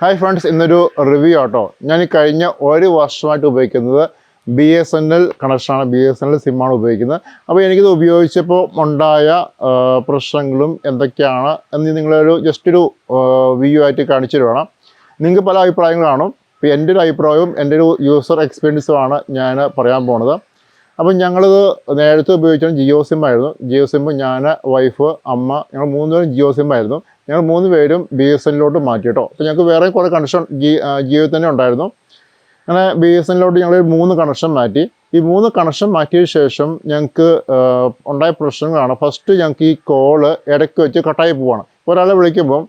Hi friends, ഇന്നൊരു review ആട്ടോ. ഞാൻ ഈ കഴിഞ്ഞ ഒരു വർഷമായിട്ട് ഉപയോഗിക്കുന്നത് BSNL കണക്ഷനാണ്, BSNL സിമ്മാണ് ഉപയോഗിക്കുന്നത്. അപ്പോൾ എനിക്കിത് ഉപയോഗിച്ചപ്പോൾ ഉണ്ടായ പ്രശ്നങ്ങളും എന്തൊക്കെയാണ് എന്ന് നിങ്ങളൊരു ജസ്റ്റ് ഒരു വ്യൂ ആയിട്ട് കാണിച്ചു തരുവാണ്. നിങ്ങൾക്ക് പല അഭിപ്രായങ്ങൾ കാണും. അപ്പോൾ എൻ്റെ ഒരു അഭിപ്രായവും എൻ്റെ ഒരു യൂസർ എക്സ്പീരിയൻസുമാണ് ഞാൻ പറയാൻ പോണത്. അപ്പം ഞങ്ങളിത് നേരത്തെ ഉപയോഗിച്ചത് ജിയോ സിമ്മായിരുന്നു. ജിയോ സിമ്മ് ഞാൻ, വൈഫ്, അമ്മ, ഞങ്ങൾ 3 പേരും ജിയോ സിമ്മായിരുന്നു. ഞങ്ങൾ 3 പേരും BSNLോട്ട് മാറ്റി കേട്ടോ. അപ്പോൾ ഞങ്ങൾക്ക് വേറെ കുറേ കണക്ഷൻ ജിയോ തന്നെ ഉണ്ടായിരുന്നു. അങ്ങനെ BSNLോട്ട് ഞങ്ങൾ 3 കണക്ഷൻ മാറ്റി. ഈ 3 കണക്ഷൻ മാറ്റിയ ശേഷം ഞങ്ങൾക്ക് ഉണ്ടായ പ്രശ്നങ്ങളാണ്. ഫസ്റ്റ് ഞങ്ങൾക്ക് ഈ കോള് ഇടയ്ക്ക് വെച്ച് കട്ടായി പോവാണ്. ഒരാളെ വിളിക്കുമ്പം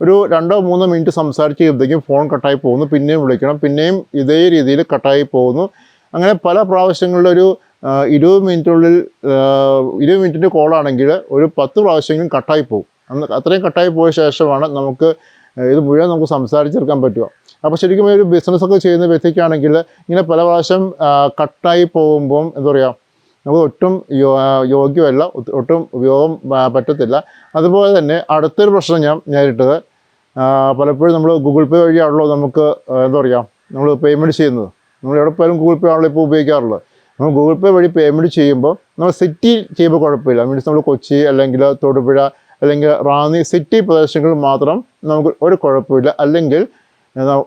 ഒരു 2-3 മിനിറ്റ് സംസാരിച്ച് കഴിയുമ്പോഴത്തേക്കും ഫോൺ കട്ടായി പോകുന്നു. പിന്നെയും വിളിക്കണം, പിന്നെയും ഇതേ രീതിയിൽ കട്ടായി പോകുന്നു. അങ്ങനെ പല പ്രാവശ്യങ്ങളിലൊരു 20 മിനിറ്റിനുള്ളിൽ 20 മിനിറ്റിൻ്റെ കോളാണെങ്കിൽ ഒരു 10 പ്രാവശ്യമെങ്കിലും കട്ടായി പോകും. അത്രയും കട്ടായി പോയ ശേഷമാണ് നമുക്ക് ഇത് മുഴുവൻ നമുക്ക് സംസാരിച്ചെടുക്കാൻ പറ്റുക. അപ്പോൾ ശരിക്കും ഒരു ബിസിനസ്സൊക്കെ ചെയ്യുന്ന വ്യക്തിക്കാണെങ്കിൽ ഇങ്ങനെ പല പ്രാവശ്യം കട്ടായി പോകുമ്പം എന്താ പറയുക, നമുക്ക് ഒട്ടും യോഗ്യമല്ല, ഒട്ടും ഉപയോഗം പറ്റത്തില്ല. അതുപോലെ തന്നെ അടുത്തൊരു പ്രശ്നം ഞാൻ നേരിട്ടത്, പലപ്പോഴും നമ്മൾ ഗൂഗിൾ പേ വഴിയാണല്ലോ നമുക്ക് എന്താ പറയുക നമ്മൾ പേയ്മെൻറ്റ് ചെയ്യുന്നത്. നമ്മൾ എവിടെ പോയാലും ഗൂഗിൾ പേ ആണല്ലോ ഇപ്പോൾ ഉപയോഗിക്കാറുള്ളത്. നമ്മൾ ഗൂഗിൾ പേ വഴി പേയ്മെൻറ്റ് ചെയ്യുമ്പോൾ നമ്മൾ സിറ്റി ചെയ്യുമ്പോൾ കുഴപ്പമില്ല. മീൻസ് നമ്മൾ കൊച്ചി അല്ലെങ്കിൽ തൊടുപുഴ അല്ലെങ്കിൽ റാന്നി സിറ്റി പ്രദേശങ്ങളിൽ മാത്രം നമുക്ക് ഒരു കുഴപ്പമില്ല. അല്ലെങ്കിൽ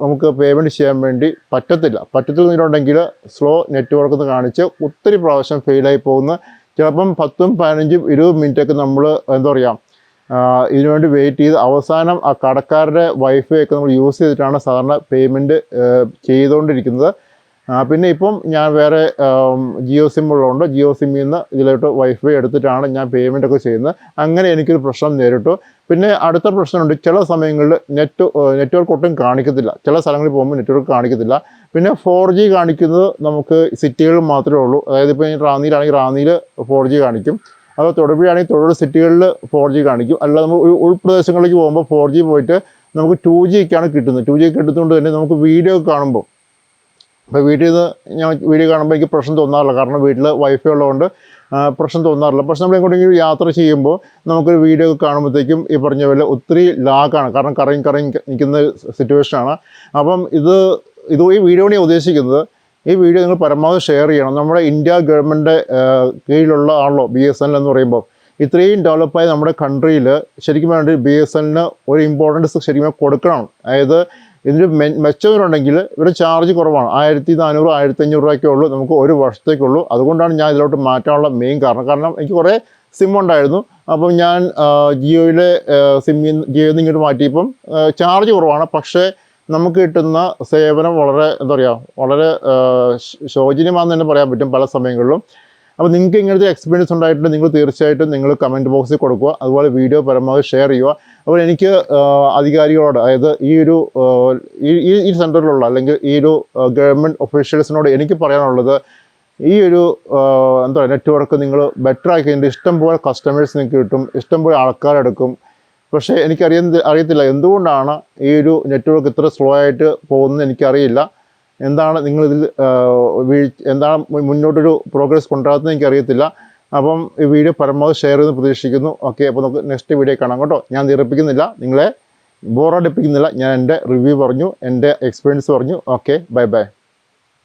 നമുക്ക് പേയ്മെൻറ്റ് ചെയ്യാൻ വേണ്ടി പറ്റത്തില്ലെന്നുണ്ടെങ്കിൽ സ്ലോ നെറ്റ്വർക്ക് എന്ന് കാണിച്ച് ഒത്തിരി പ്രാവശ്യം ഫെയിലായി പോകുന്ന, ചിലപ്പം 10, 15, 20 മിനിറ്റൊക്കെ നമ്മൾ എന്താ പറയുക ഇതിനുവേണ്ടി വെയിറ്റ് ചെയ്ത് അവസാനം ആ കടക്കാരുടെ വൈഫൈ ഒക്കെ നമ്മൾ യൂസ് ചെയ്തിട്ടാണ് സാധാരണ പേയ്മെൻറ്റ് ചെയ്തുകൊണ്ടിരിക്കുന്നത്. പിന്നെ ഇപ്പം ഞാൻ വേറെ ജിയോ സിം ഉള്ളതുകൊണ്ട് ജിയോ സിമ്മിൽ നിന്ന് ഇതിലോട്ട് വൈഫൈ എടുത്തിട്ടാണ് ഞാൻ പേയ്മെൻ്റ് ഒക്കെ ചെയ്യുന്നത്. അങ്ങനെ എനിക്കൊരു പ്രശ്നം നേരിട്ടു. പിന്നെ അടുത്ത പ്രശ്നമുണ്ട്, ചില സമയങ്ങളിൽ നെറ്റ്വർക്ക് ഒട്ടും കാണിക്കത്തില്ല. ചില സ്ഥലങ്ങളിൽ പോകുമ്പോൾ നെറ്റ്വർക്ക് കാണിക്കത്തില്ല. പിന്നെ 4G കാണിക്കുന്നത് നമുക്ക് സിറ്റികളിൽ മാത്രമേ ഉള്ളൂ. അതായത് ഇപ്പോൾ റാന്നിയിലാണെങ്കിൽ റാന്നിയിൽ 4G കാണിക്കും, അത് തൊടുപുഴയാണെങ്കിൽ തൊടുപുഴ സിറ്റികളിൽ 4G കാണിക്കും. അല്ലാതെ നമ്മൾ ഉൾപ്രദേശങ്ങളിലേക്ക് പോകുമ്പോൾ 4G പോയിട്ട് നമുക്ക് 2Gക്കാണ് കിട്ടുന്നത്. 2G കിട്ടുന്നതുകൊണ്ട് തന്നെ നമുക്ക് വീഡിയോ കാണുമ്പോൾ, ഇപ്പോൾ വീട്ടിൽ നിന്ന് ഞാൻ വീഡിയോ കാണുമ്പോൾ എനിക്ക് പ്രശ്നം തോന്നാറില്ല. കാരണം വീട്ടിൽ വൈഫൈ ഉള്ളതുകൊണ്ട് പ്രശ്നം തോന്നാറില്ല. പക്ഷെ നമ്മൾ എങ്ങോട്ടെങ്കിലും യാത്ര ചെയ്യുമ്പോൾ നമുക്കൊരു വീഡിയോ കാണുമ്പോഴത്തേക്കും ഈ പറഞ്ഞ പോലെ ഒത്തിരി ലാഗാണ്. കാരണം കറങ്ങി നിൽക്കുന്ന സിറ്റുവേഷനാണ്. അപ്പം ഈ വീഡിയോ ഞാൻ ഉദ്ദേശിക്കുന്നത്, ഈ വീഡിയോ നിങ്ങൾ പരമാവധി ഷെയർ ചെയ്യണം. നമ്മുടെ ഇന്ത്യ ഗവൺമെൻറ് കീഴിലുള്ള ആണല്ലോ BSNL എന്ന് പറയുമ്പോൾ. ഇത്രയും ഡെവലപ്പായ നമ്മുടെ കൺട്രിയിൽ ശരിക്കും വേണ്ടി BSNLന് ഒരു ഇമ്പോർട്ടൻസ് ശരിക്കും കൊടുക്കണം. അതായത് ഇതിൻ്റെ മെച്ചവരുണ്ടെങ്കിൽ ഇവിടെ ചാർജ് കുറവാണ്. 1400, 1500 രൂപയ്ക്കേ ഉള്ളൂ, നമുക്ക് ഒരു വർഷത്തേക്കുള്ളൂ. അതുകൊണ്ടാണ് ഞാൻ ഇതിലോട്ട് മാറ്റാനുള്ള മെയിൻ കാരണം എനിക്ക് കുറേ സിം ഉണ്ടായിരുന്നു. അപ്പം ഞാൻ ജിയോയിലെ ജിയോയിൽ നിന്ന് ഇങ്ങോട്ട് മാറ്റിയപ്പം ചാർജ് കുറവാണ്. പക്ഷേ നമുക്ക് കിട്ടുന്ന സേവനം വളരെ എന്താ പറയുക, വളരെ ശോചനീയമാണെന്ന് തന്നെ പറയാൻ പറ്റും പല സമയങ്ങളിലും. അപ്പോൾ നിങ്ങൾക്ക് ഇങ്ങനത്തെ എക്സ്പീരിയൻസ് ഉണ്ടായിട്ടുണ്ട്, നിങ്ങൾ തീർച്ചയായിട്ടും നിങ്ങൾ കമൻറ്റ് ബോക്സിൽ കൊടുക്കുക. അതുപോലെ വീഡിയോ പരമാവധി ഷെയർ ചെയ്യുക. അപ്പോൾ എനിക്ക് അധികാരികളോട്, അതായത് ഈ സെൻറ്ററിലുള്ള അല്ലെങ്കിൽ ഈ ഒരു ഗവൺമെൻറ് ഒഫീഷ്യൽസിനോട് എനിക്ക് പറയാനുള്ളത്, ഈ ഒരു എന്താ പറയുക നെറ്റ്വർക്ക് നിങ്ങൾ ബെറ്റർ ആക്കി കഴിഞ്ഞിട്ട് ഇഷ്ടംപോലെ കസ്റ്റമേഴ്സ് നിങ്ങൾക്ക് കിട്ടും, ഇഷ്ടംപോലെ ആൾക്കാരെടുക്കും. പക്ഷേ അറിയത്തില്ല എന്തുകൊണ്ടാണ് ഈ ഒരു നെറ്റ്വർക്ക് ഇത്ര സ്ലോ ആയിട്ട് പോകുന്നത് എനിക്കറിയില്ല. എന്താണ് നിങ്ങളിതിൽ എന്താണ് മുന്നോട്ടൊരു പ്രോഗ്രസ് കൊണ്ടുവരാത്തത് എനിക്കറിയത്തില്ല. അപ്പം ഈ വീഡിയോ പരമാവധി ഷെയർ ചെയ്ത് പ്രതീക്ഷിക്കുന്നു. ഓക്കെ, അപ്പോൾ നമുക്ക് നെക്സ്റ്റ് വീഡിയോ കാണാം കേട്ടോ. ഞാൻ നിറപ്പിക്കുന്നില്ല, നിങ്ങളെ ബോറടിപ്പിക്കുന്നില്ല. ഞാൻ എൻ്റെ റിവ്യൂ പറഞ്ഞു, എൻ്റെ എക്സ്പീരിയൻസ് പറഞ്ഞു. Okay, by.